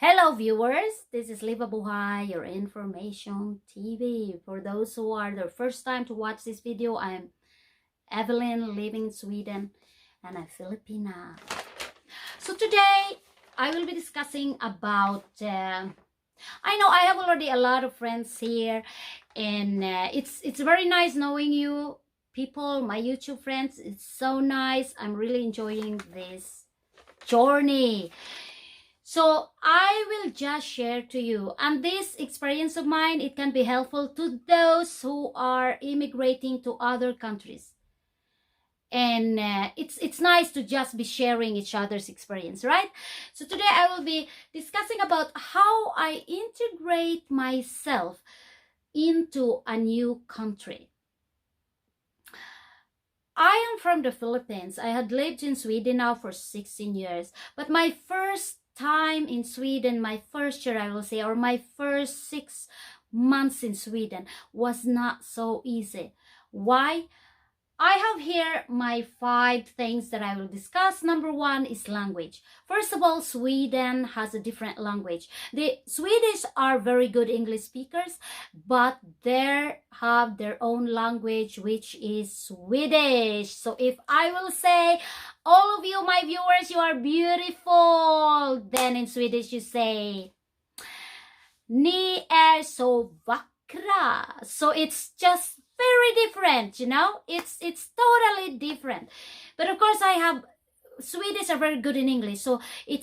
Hello viewers, this is Liva Buhay, your information TV. For those who are the first time to watch this video, I'm Evelyn, living in Sweden, and I'm Filipina. So today, I will be discussing about, I know I have already a lot of friends here, and it's very nice knowing you people, my YouTube friends. It's so nice. I'm really enjoying this journey. So I will just share to you, and this experience of mine, it can be helpful to those who are immigrating to other countries. And it's nice to just be sharing each other's experience, right? So today I will be discussing about how I integrate myself into a new country. I am from the Philippines. I had lived in Sweden now for 16 years, but my first time in Sweden, my first year, I will say, or my first 6 months in Sweden was not so easy. Why? I have here my 5 things that I will discuss. Number 1 is language. First of all, Sweden has a different language. The Swedish are very good English speakers, but they have their own language, which is Swedish. So if I will say, all of you, my viewers, you are beautiful, then in Swedish you say, Ni är så vackra. So it's just very different, you know. It's totally different. But of course I have Swedish are very good in English, so it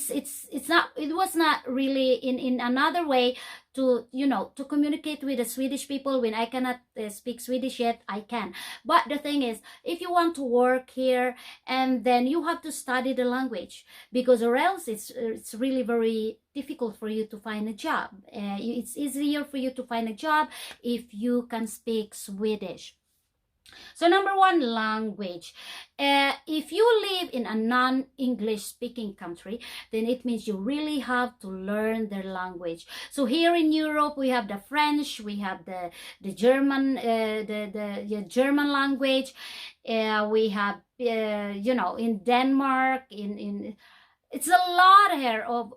was not really in another way to, you know, to communicate with the Swedish people. When I cannot speak Swedish yet, I can. But the thing is, if you want to work here, and then you have to study the language, because or else it's really very difficult for you to find a job. It's easier for you to find a job if you can speak Swedish. So number 1, language. If you live in a non-English speaking country, then it means you really have to learn their language. So here in Europe, we have the French, we have the German, the German language. We have, you know, in Denmark, it's a lot here of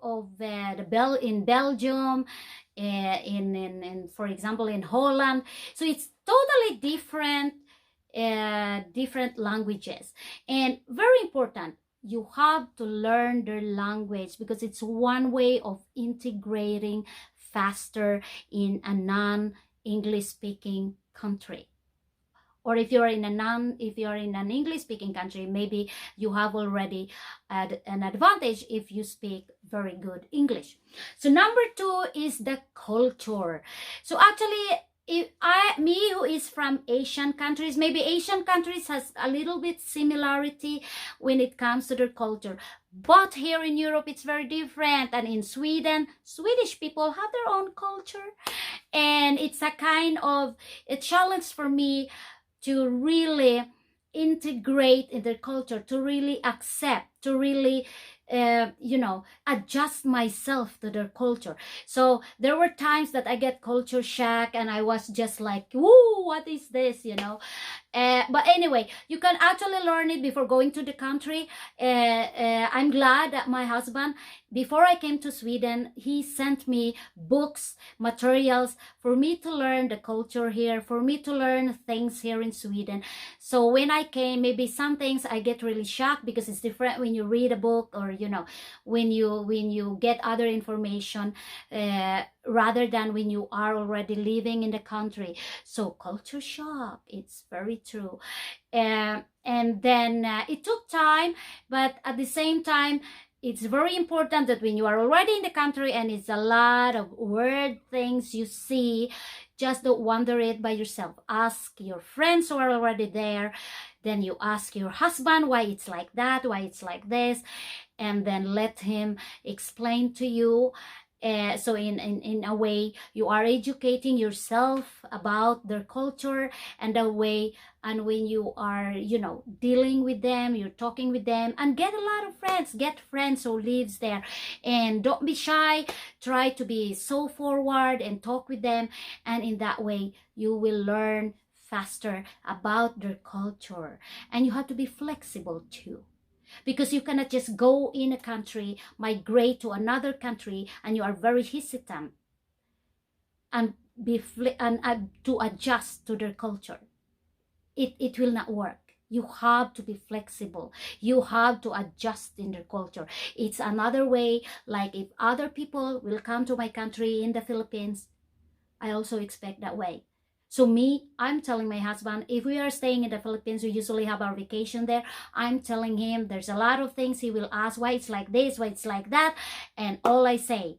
in Belgium, in for example in Holland. So it's totally different. Different languages, and very important, you have to learn their language, because it's one way of integrating faster in a non-English speaking country. Or if you're in an English speaking country, maybe you have already an advantage if you speak very good English. So number 2 is the culture. So actually, me who is from Asian countries, maybe Asian countries has a little bit similarity when it comes to their culture, but here in Europe it's very different. And in Sweden, Swedish people have their own culture, and it's a kind of a challenge for me to really integrate in their culture, to really accept, to really you know, adjust myself to their culture. So there were times that I get culture shock, and I was just like, whoa, what is this, you know? But anyway, you can actually learn it before going to the country. I'm glad that my husband, before I came to Sweden, he sent me books, materials for me to learn the culture here, for me to learn things here in Sweden. So when I came, maybe some things I get really shocked, because it's different when you read a book, or you know, when you get other information, rather than when you are already living in the country. So culture shock, it's very true. And then it took time, but at the same time, it's very important that when you are already in the country and it's a lot of weird things you see, just don't wonder it by yourself. Ask your friends who are already there. Then you ask your husband why it's like that, why it's like this, and then let him explain to you. So in a way, you are educating yourself about their culture, and the way, and when you are, you know, dealing with them, you're talking with them, and get a lot of friends, get friends who lives there, and don't be shy. Try to be so forward and talk with them, and in that way you will learn faster about their culture. And you have to be flexible too. because you cannot just go in a country, migrate to another country, and you are very hesitant and to adjust to their culture. It will not work. You have to be flexible. You have to adjust in their culture. It's another way, like if other people will come to my country in the Philippines, I also expect that way. So me, I'm telling my husband, if we are staying in the Philippines, we usually have our vacation there. I'm telling him there's a lot of things he will ask, why it's like this, why it's like that. And all I say,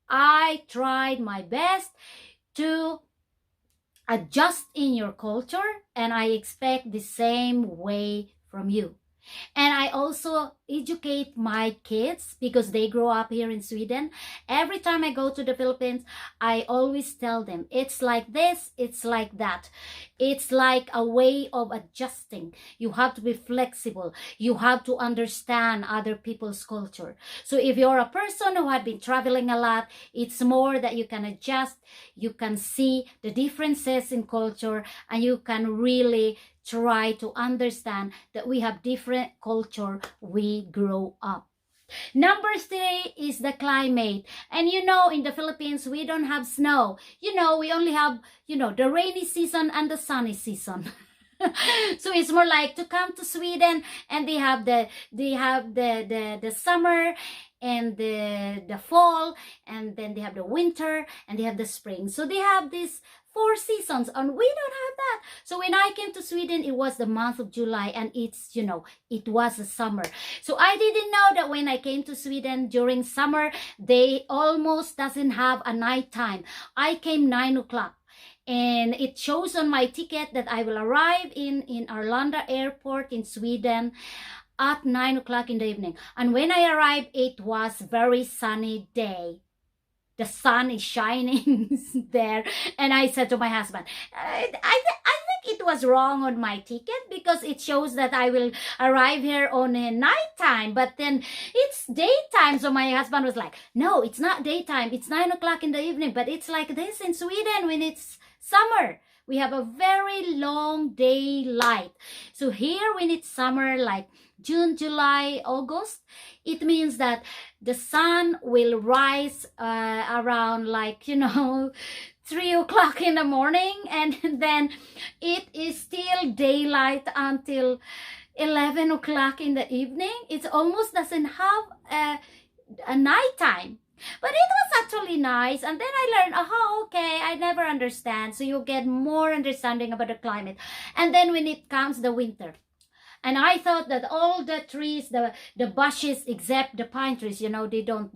I tried my best to adjust in your culture, and I expect the same way from you. And I also educate my kids because they grow up here in Sweden. Every time I go to the Philippines, I always tell them, it's like this, it's like that. It's like a way of adjusting. You have to be flexible. You have to understand other people's culture. So if you're a person who had been traveling a lot, it's more that you can adjust, you can see the differences in culture, and you can really try to understand that we have different culture we grow up. Number 3 is the climate. And you know, in the Philippines, we don't have snow. You know, we only have, the rainy season and the sunny season. So it's more like to come to Sweden, and they have the summer and the fall, and then they have the winter, and they have the spring. So they have these 4 seasons, and we don't have that. So when I came to Sweden, it was the month of July, and it's, it was the summer. So I didn't know that when I came to Sweden during summer, they almost doesn't have a night time. I came 9 o'clock. And it shows on my ticket that I will arrive in Arlanda airport in Sweden at 9 o'clock in the evening. And when I arrived, it was very sunny day. The sun is shining there. And I said to my husband, I think it was wrong on my ticket, because it shows that I will arrive here on a night time, but then it's daytime. So my husband was like, no, it's not daytime. It's 9 o'clock in the evening, but it's like this in Sweden when it's summer. We have a very long daylight. So here when it's summer, like June, July, August, it means that the sun will rise around 3 o'clock in the morning, and then it is still daylight until 11 o'clock in the evening. It almost doesn't have a night time. But it was actually nice. And then I learned, okay, I never understand. So you get more understanding about the climate. And then when it comes the winter, and I thought that all the trees, the bushes, except the pine trees, they don't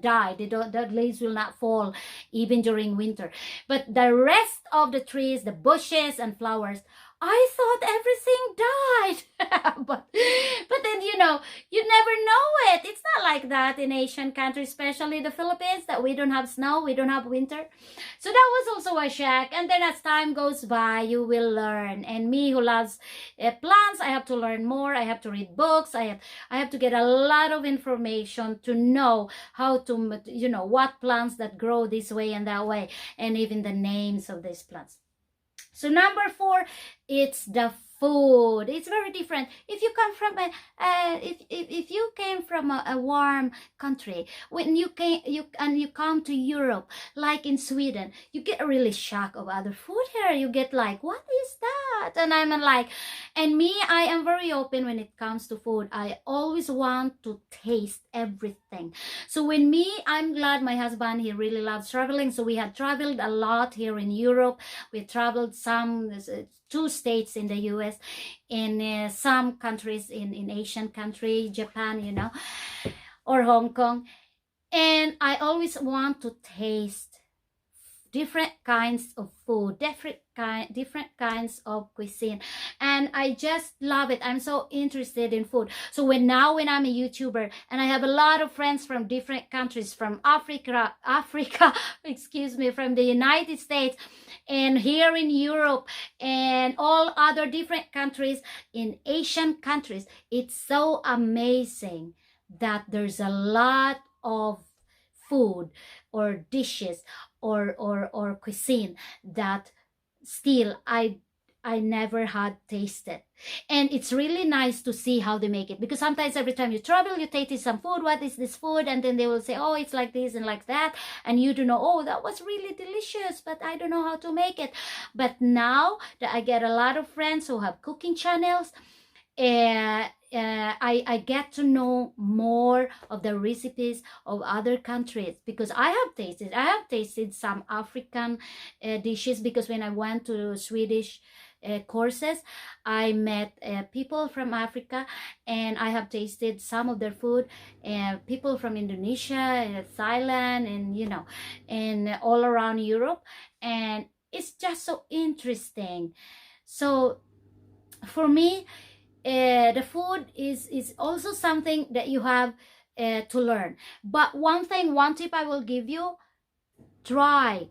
die. The leaves will not fall even during winter. But the rest of the trees, the bushes and flowers, I thought everything died. but then, you never know it. It's not like that in Asian countries, especially the Philippines, that we don't have snow, we don't have winter. So that was also a shock. And then as time goes by, you will learn. And me who loves plants, I have to learn more. I have to read books. I have to get a lot of information to know how to, what plants that grow this way and that way, and even the names of these plants. So number 4, it's the food. It's very different. If you come from if you came from a warm country, when you come to Europe, like in Sweden, you get really shocked of other food here. You get like, what is that? And I'm like, and me, I am very open when it comes to food. I always want to taste everything. So when I'm glad my husband, he really loves traveling. So we had traveled a lot here in Europe. We traveled some 2 states in the US, in some countries in Asian country, Japan, or Hong Kong. And I always want to taste different kinds of food, different kinds of cuisine, and I just love it. I'm so interested in food. So when I'm a YouTuber, and I have a lot of friends from different countries, from Africa, excuse me, from the United States, and here in Europe, and all other different countries in Asian countries, it's so amazing that there's a lot of food or dishes or cuisine that still I I never had tasted. And it's really nice to see how they make it, because sometimes every time you travel, you taste some food. What is this food? And then they will say, oh, it's like this and like that. And you don't know, oh, that was really delicious, but I don't know how to make it. But now that I get a lot of friends who have cooking channels, I get to know more of the recipes of other countries, because I have tasted some African dishes, because when I went to Swedish courses, I met people from Africa, and I have tasted some of their food, people from Indonesia, Thailand, and and all around Europe, and it's just so interesting. So for me, the food is also something that you have to learn. But one tip I will give you: try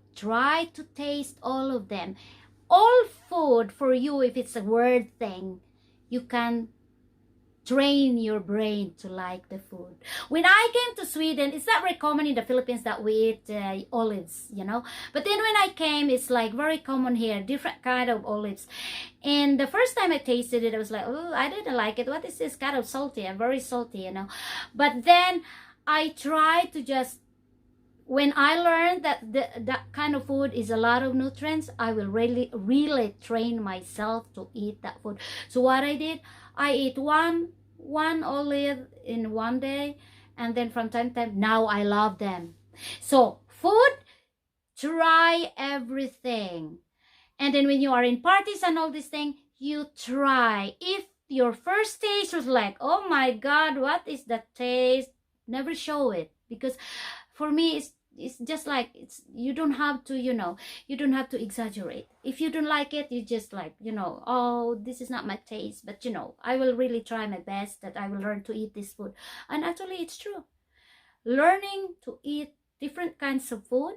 to taste all of them. All food for you, if it's a word thing, you can train your brain to like the food. When I came to Sweden, it's not very common in the Philippines that we eat olives, but then when I came, it's like very common here, different kind of olives. And the first time I tasted it, I was like, oh, I didn't like it. What is this? Kind of salty and very salty, but then I tried to just, when I learned that that kind of food is a lot of nutrients, I will really train myself to eat that food. So what I did, I eat one olive in one day, and then from time to time, now I love them. So food, try everything. And then when you are in parties and all this thing, you try. If your first taste was like, oh my God, what is that taste? Never show it, because for me, it's just like, you don't have to, you don't have to exaggerate. If you don't like it, you just like, oh, this is not my taste, but I will really try my best that I will learn to eat this food. And actually, it's true. Learning to eat different kinds of food,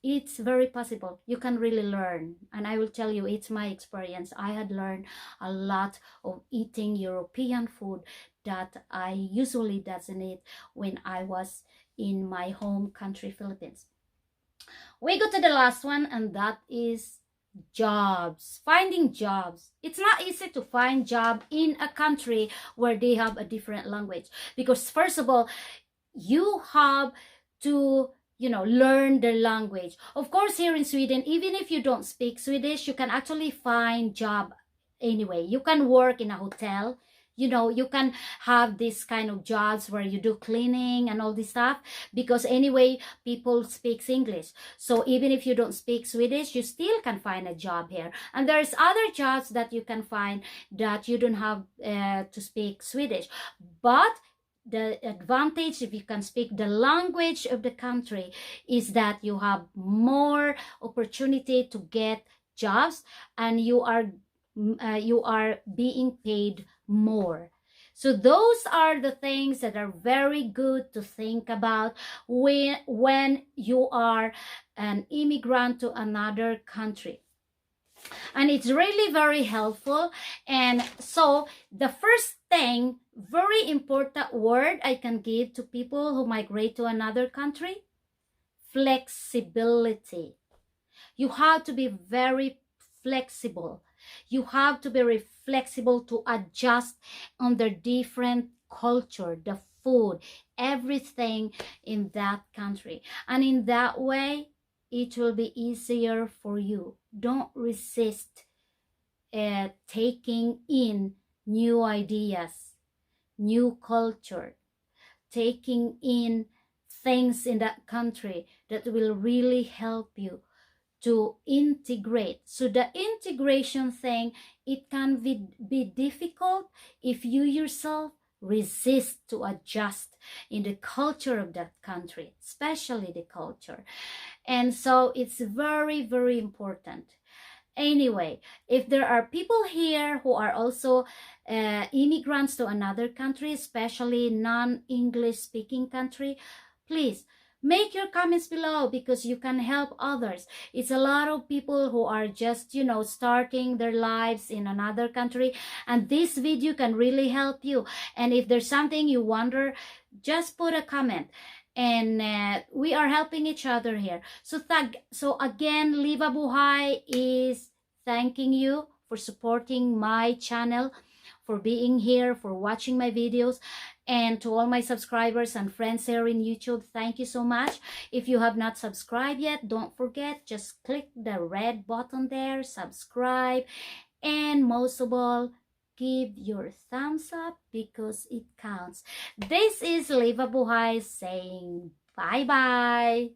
it's very possible. You can really learn. And I will tell you, it's my experience. I had learned a lot of eating European food that I usually doesn't eat when I was in my home country, Philippines. We go to the last one, and that is jobs. Finding jobs. It's not easy to find job in a country where they have a different language, because first of all, you have to learn the language. Of course, here in Sweden, even if you don't speak Swedish, you can actually find job anyway. You can work in a hotel. You can have this kind of jobs where you do cleaning and all this stuff, because anyway, people speak English. So even if you don't speak Swedish, you still can find a job here. And there's other jobs that you can find that you don't have to speak Swedish. But the advantage, if you can speak the language of the country, is that you have more opportunity to get jobs, and you are being paid more. So those are the things that are very good to think about when you are an immigrant to another country. And it's really very helpful. And so the first thing, very important word I can give to people who migrate to another country: flexibility. You have to be very flexible. You have to be very flexible to adjust on the different culture, the food, everything in that country. And in that way, it will be easier for you. Don't resist taking in new ideas, new culture, taking in things in that country that will really help you to integrate. So the integration thing, it can be difficult if you yourself resist to adjust in the culture of that country, especially the culture. And so it's very, very important. Anyway, if there are people here who are also immigrants to another country, especially non-English speaking country, please make your comments below, because you can help others. It's a lot of people who are just, starting their lives in another country, and this video can really help you. And if there's something you wonder, just put a comment. And we are helping each other here. So again, Liva Buhay is thanking you for supporting my channel, for being here, for watching my videos. And to all my subscribers and friends here in YouTube, thank you so much. If you have not subscribed yet, don't forget, just click the red button there, subscribe, and most of all, give your thumbs up because it counts. This is Liva Buhay saying bye-bye.